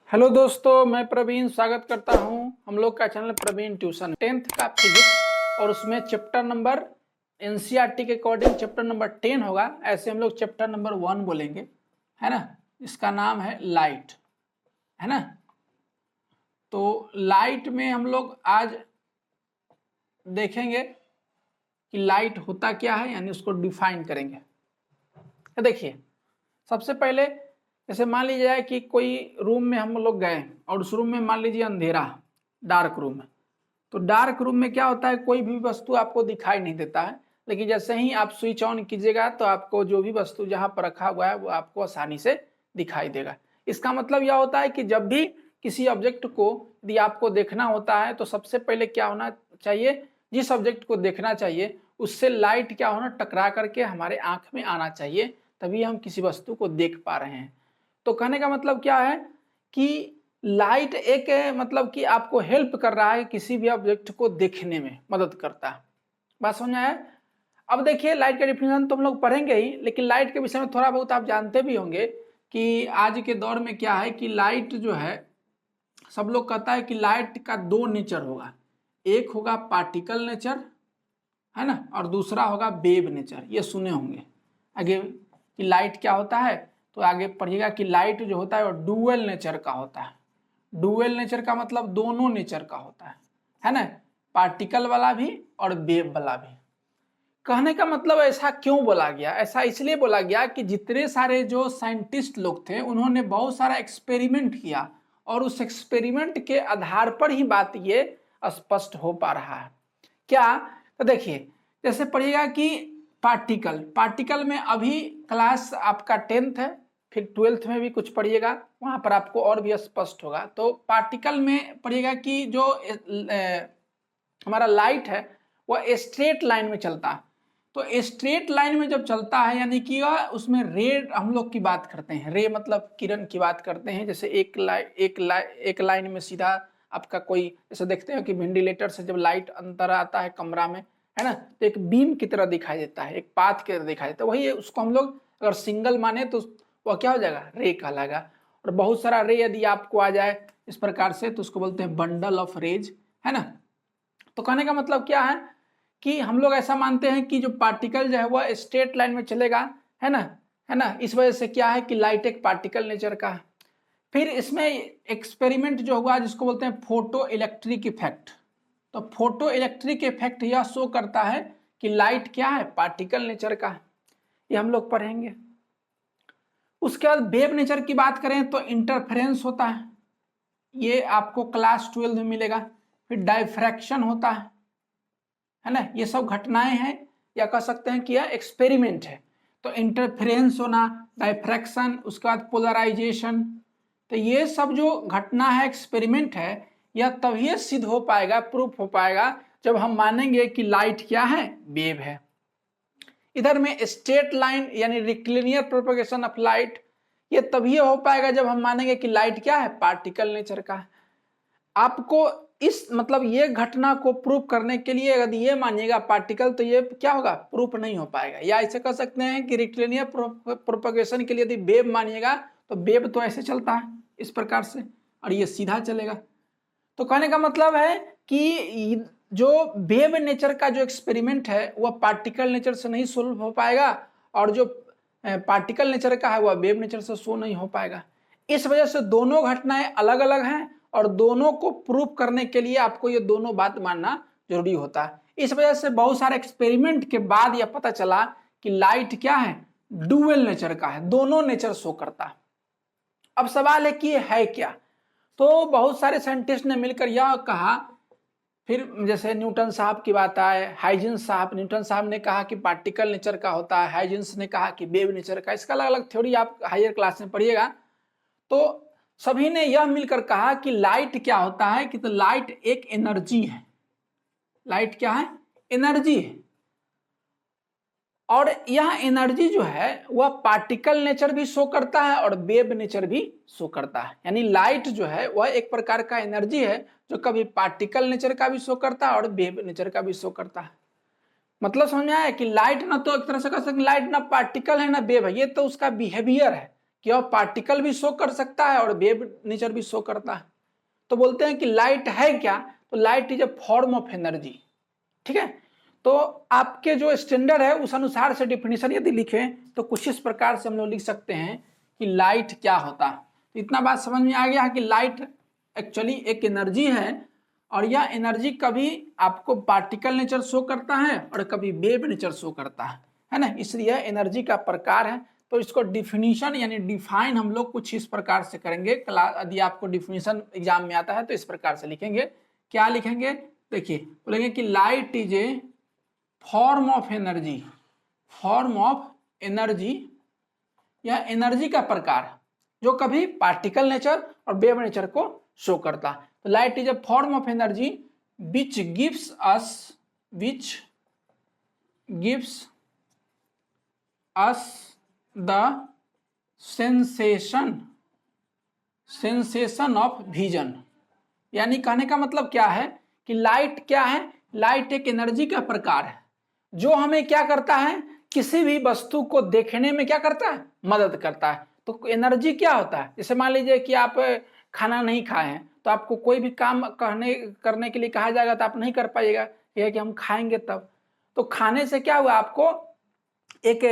Hello दोस्तों, मैं प्रवीण स्वागत करता हूं हम लोग का चैनल प्रवीण ट्यूशन। 10th का फिजिक्स और उसमें चैप्टर नंबर एनसीईआरटी के अकॉर्डिंग चैप्टर नंबर 10 होगा। ऐसे हम लोग चैप्टर नंबर 1 बोलेंगे, है ना। इसका नाम है लाइट, है ना। तो लाइट में हम लोग आज देखेंगे कि लाइट होता क्या है, यानी उसको डिफाइन करेंगे। तो देखिए, सबसे पहले जैसे मान लीजिए कि कोई रूम में हम लोग गए और उस रूम में मान लीजिए अंधेरा, डार्क रूम है। तो डार्क रूम में क्या होता है, कोई भी वस्तु आपको दिखाई नहीं देता है, लेकिन जैसे ही आप स्विच ऑन कीजिएगा तो आपको जो भी वस्तु जहां पर रखा हुआ है वो आपको आसानी से दिखाई देगा। इसका मतलब यह होता है कि जब भी किसी ऑब्जेक्ट को यदि आपको देखना होता है तो सबसे पहले क्या होना चाहिए, जिस ऑब्जेक्ट को देखना चाहिए उससे लाइट क्या होना, टकरा करके हमारे आंख में आना चाहिए, तभी हम किसी वस्तु को देख पा रहे हैं। तो कहने का मतलब क्या है कि लाइट एक मतलब कि आपको हेल्प कर रहा है, किसी भी ऑब्जेक्ट को देखने में मदद करता है। बात समझ आया। अब देखिए, लाइट का डिफिनेशन तो हम लोग पढ़ेंगे ही, लेकिन लाइट के विषय में थोड़ा बहुत आप जानते भी होंगे कि आज के दौर में क्या है कि लाइट जो है, सब लोग कहता है कि लाइट का दो नेचर होगा। एक होगा पार्टिकल नेचर, है ना, और दूसरा होगा वेव नेचर। ये सुने होंगे आगे कि लाइट क्या होता है। तो आगे पढ़िएगा कि लाइट जो होता है वो डुअल नेचर का होता है। डुअल नेचर का मतलब दोनों नेचर का होता है ना, पार्टिकल वाला भी और वेव वाला भी। कहने का मतलब ऐसा क्यों बोला गया, ऐसा इसलिए बोला गया कि जितने सारे जो साइंटिस्ट लोग थे उन्होंने बहुत सारा एक्सपेरिमेंट किया और उस एक्सपेरिमेंट के आधार पर ही बात ये स्पष्ट हो पा रहा है। क्या, तो देखिए जैसे पढ़िएगा कि पार्टिकल में अभी क्लास आपका 10th है, फिर 12th में भी कुछ पढ़िएगा, वहां पर आपको और भी स्पष्ट होगा। तो पार्टिकल में पढ़िएगा कि जो हमारा लाइट है वह स्ट्रेट लाइन में चलता है। तो स्ट्रेट लाइन में जब चलता है यानी कि उसमें रे हम लोग की बात करते हैं, रे मतलब किरण की बात करते हैं। जैसे एक लाइन में सीधा आपका कोई, जैसे देखते हैं कि वेंटिलेटर से जब लाइट अंदर आता है कमरा में, है ना, तो एक बीम की तरह दिखाई देता है, एक पाथ की तरह दिखाई देता है। वही उसको हम लोग अगर सिंगल माने तो वह क्या हो जाएगा, रे कहलाएगा। और बहुत सारा रे यदि आपको आ जाए इस प्रकार से तो उसको बोलते हैं बंडल ऑफ रेज, है ना। तो कहने का मतलब क्या है कि हम लोग ऐसा मानते हैं कि जो पार्टिकल जो है वह स्ट्रेट लाइन में चलेगा, है ना, है ना। इस वजह से क्या है कि लाइट एक पार्टिकल नेचर का है। फिर इसमें एक्सपेरिमेंट जो हुआ जिसको बोलते हैं फोटो इलेक्ट्रिक इफेक्ट। तो फोटो इलेक्ट्रिक इफेक्ट यह शो करता है कि लाइट क्या है, पार्टिकल नेचर का है। ये हम लोग पढ़ेंगे। उसके बाद वेव नेचर की बात करें तो इंटरफेरेंस होता है, ये आपको क्लास 12 में मिलेगा। फिर डायफ्रैक्शन होता है ना, ये सब घटनाएं हैं या कह सकते हैं कि यह एक्सपेरिमेंट है। तो इंटरफेरेंस होना, डायफ्रैक्शन, उसके बाद पोलराइजेशन। तो ये सब जो घटना है, एक्सपेरिमेंट है, यह तभी सिद्ध हो पाएगा, प्रूफ हो पाएगा जब हम मानेंगे कि लाइट क्या है, वेव है। इधर में स्ट्रेट लाइन यानी रेक्टिलिनियर प्रोपगेशन ऑफ लाइट, ये तभी हो पाएगा जब हम मानेंगे कि लाइट क्या है, पार्टिकल नेचर का है। आपको इस मतलब ये घटना को प्रूफ करने के लिए यदि ये मानिएगा पार्टिकल, तो ये क्या होगा, प्रूफ नहीं हो पाएगा। या ऐसे कह सकते हैं कि रेक्टिलिनियर प्रोपगेशन के लिए यदि वेव मानिएगा तो वेव तो ऐसे चलता है इस प्रकार से, और ये सीधा चलेगा। तो कहने का मतलब है कि जो वेव नेचर का जो एक्सपेरिमेंट है वह पार्टिकल नेचर से नहीं सोल्व हो पाएगा, और जो पार्टिकल नेचर का है वह वेव नेचर से सो नहीं हो पाएगा। इस वजह से दोनों घटनाएं अलग अलग हैं और दोनों को प्रूफ करने के लिए आपको ये दोनों बात मानना जरूरी होता है। इस वजह से बहुत सारे एक्सपेरिमेंट के बाद यह पता चला कि लाइट क्या है, डुअल नेचर का है, दोनों नेचर शो करता है। अब सवाल है कि है क्या। तो बहुत सारे साइंटिस्ट ने मिलकर यह कहा, फिर जैसे न्यूटन साहब की बात आए, न्यूटन साहब ने कहा कि पार्टिकल नेचर का होता है, हाइजेंस ने कहा कि वेव नेचर का। इसका अलग अलग थ्योरी आप हायर क्लास में पढ़िएगा। तो सभी ने यह मिलकर कहा कि लाइट क्या होता है, कि तो लाइट एक एनर्जी है। लाइट क्या है, एनर्जी है। और यह एनर्जी जो है वह पार्टिकल नेचर भी शो करता है और वेव नेचर भी शो करता है। यानी लाइट जो है वह एक प्रकार का एनर्जी है जो कभी पार्टिकल नेचर का भी शो करता है और वेव नेचर का भी शो करता है। मतलब समझ में आया कि लाइट ना तो एक तरह से कह सकते लाइट ना पार्टिकल है ना वेव है, ये तो उसका बिहेवियर है कि वह पार्टिकल भी शो कर सकता है और वेव नेचर भी शो करता है। तो बोलते हैं कि लाइट है क्या, तो light is a form of energy. ठीक है, तो आपके जो स्टैंडर्ड है उस अनुसार से डिफिनीशन यदि लिखें तो कुछ इस प्रकार से हम लोग लिख सकते हैं कि लाइट क्या होता है। तो इतना बात समझ में आ गया है कि लाइट एक्चुअली एक एनर्जी है और यह एनर्जी कभी आपको पार्टिकल नेचर शो करता है और कभी वेव नेचर शो करता है ना, इसलिए एनर्जी का प्रकार है। तो इसको डिफिनीशन यानी डिफाइन हम लोग कुछ इस प्रकार से करेंगे। यदि आपको डिफिनीशन एग्जाम में आता है तो इस प्रकार से लिखेंगे। क्या लिखेंगे, देखिए बोलेंगे कि light is a form of energy, form of energy या एनर्जी का प्रकार जो कभी पार्टिकल नेचर और वेव नेचर को शो करता है। तो light is a form of energy which gives us the sensation of vision. यानी कहने का मतलब क्या है कि लाइट क्या है, लाइट एक एनर्जी का प्रकार है जो हमें क्या करता है, किसी भी वस्तु को देखने में क्या करता है, मदद करता है। तो एनर्जी क्या होता है, जैसे मान लीजिए कि आप खाना नहीं खाए हैं तो आपको कोई भी काम करने के लिए कहा जाएगा तो आप नहीं कर पाइएगा, यह है कि हम खाएंगे तब। तो खाने से क्या हुआ, आपको एक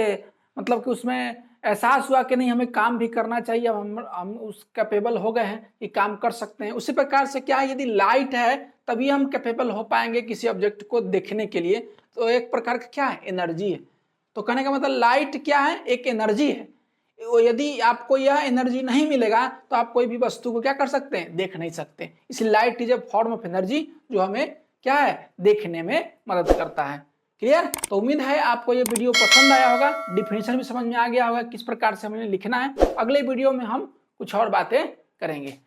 मतलब कि उसमें एहसास हुआ कि नहीं हमें काम भी करना चाहिए, हम उस कैपेबल हो गए हैं कि काम कर सकते हैं। उसी प्रकार से क्या है, यदि लाइट है तभी हम कैपेबल हो पाएंगे किसी ऑब्जेक्ट को देखने के लिए। तो एक प्रकार का क्या है, एनर्जी है। तो कहने का मतलब लाइट क्या है, एक एनर्जी है। यदि आपको यह एनर्जी नहीं मिलेगा तो आप कोई भी वस्तु को क्या कर सकते हैं, देख नहीं सकते। इसलिए light is a form of energy जो हमें क्या है, देखने में मदद करता है। क्लियर। तो उम्मीद है आपको ये वीडियो पसंद आया होगा, डिफिनीशन भी समझ में आ गया होगा किस प्रकार से हमें लिखना है। अगले वीडियो में हम कुछ और बातें करेंगे।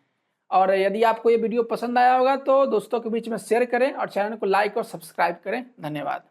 और यदि आपको ये वीडियो पसंद आया होगा तो दोस्तों के बीच में शेयर करें और चैनल को लाइक और सब्सक्राइब करें। धन्यवाद।